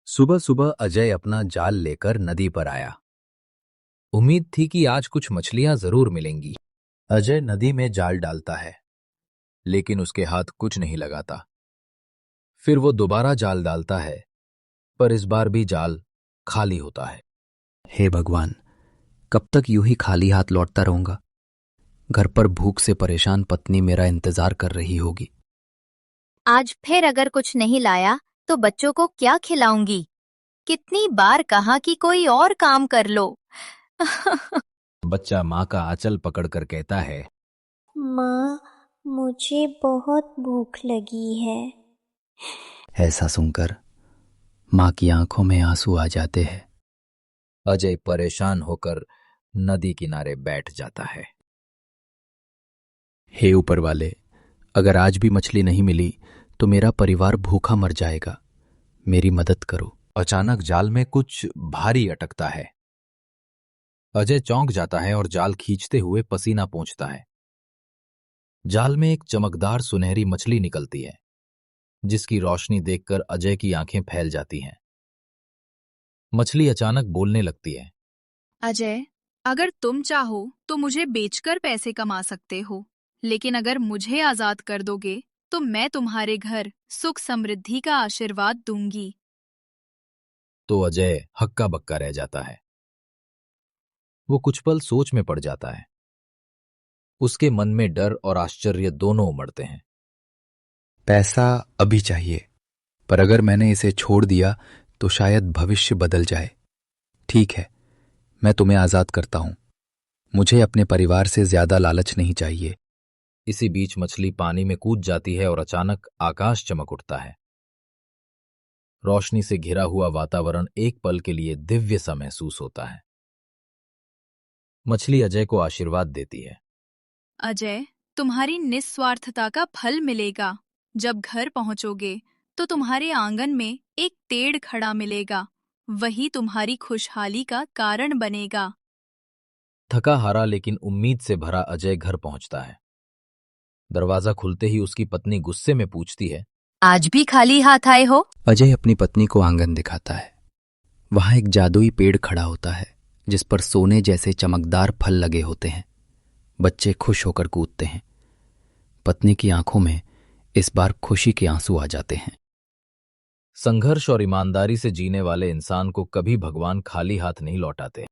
सुबह सुबह अजय अपना जाल लेकर नदी पर आया। उम्मीद थी कि आज कुछ मछलियां जरूर मिलेंगी। अजय नदी में जाल डालता है, लेकिन उसके हाथ कुछ नहीं लगाता। फिर वो दोबारा जाल डालता है, पर इस बार भी जाल खाली होता है। हे भगवान, कब तक यूं ही खाली हाथ लौटता रहूंगा। घर पर भूख से परेशान पत्नी मेरा इंतजार कर रही होगी। आज फिर अगर कुछ नहीं लाया तो बच्चों को क्या खिलाऊंगी? कितनी बार कहा कि कोई और काम कर लो। बच्चा माँ का आंचल पकड़कर कहता है, माँ, मुझे बहुत भूख लगी है। ऐसा सुनकर माँ की आंखों में आंसू आ जाते हैं। अजय परेशान होकर नदी किनारे बैठ जाता है। हे ऊपर वाले, अगर आज भी मछली नहीं मिली तो मेरा परिवार भूखा मर जाएगा। मेरी मदद करो। अचानक जाल में कुछ भारी अटकता है। अजय चौंक जाता है और जाल खींचते हुए पसीना पोंछता है। जाल में एक चमकदार सुनहरी मछली निकलती है, जिसकी रोशनी देखकर अजय की आंखें फैल जाती हैं। मछली अचानक बोलने लगती है, अजय, अगर तुम चाहो तो मुझे बेचकर पैसे कमा सकते हो, लेकिन अगर मुझे आजाद कर दोगे तो मैं तुम्हारे घर सुख समृद्धि का आशीर्वाद दूंगी। तो अजय हक्का बक्का रह जाता है। वो कुछ पल सोच में पड़ जाता है। उसके मन में डर और आश्चर्य दोनों उमड़ते हैं। पैसा अभी चाहिए, पर अगर मैंने इसे छोड़ दिया तो शायद भविष्य बदल जाए। ठीक है, मैं तुम्हें आजाद करता हूं। मुझे अपने परिवार से ज्यादा लालच नहीं चाहिए। इसी बीच मछली पानी में कूद जाती है और अचानक आकाश चमक उठता है। रोशनी से घिरा हुआ वातावरण एक पल के लिए दिव्य सा महसूस होता है। मछली अजय को आशीर्वाद देती है। अजय, तुम्हारी निस्वार्थता का फल मिलेगा। जब घर पहुंचोगे तो तुम्हारे आंगन में एक पेड़ खड़ा मिलेगा। वही तुम्हारी खुशहाली का कारण बनेगा। थका हारा लेकिन उम्मीद से भरा अजय घर पहुंचता है। दरवाजा खुलते ही उसकी पत्नी गुस्से में पूछती है, आज भी खाली हाथ आए हो? अजय अपनी पत्नी को आंगन दिखाता है। वहां एक जादुई पेड़ खड़ा होता है, जिस पर सोने जैसे चमकदार फल लगे होते हैं। बच्चे खुश होकर कूदते हैं। पत्नी की आंखों में इस बार खुशी के आंसू आ जाते हैं। संघर्ष और ईमानदारी से जीने वाले इंसान को कभी भगवान खाली हाथ नहीं लौटाते।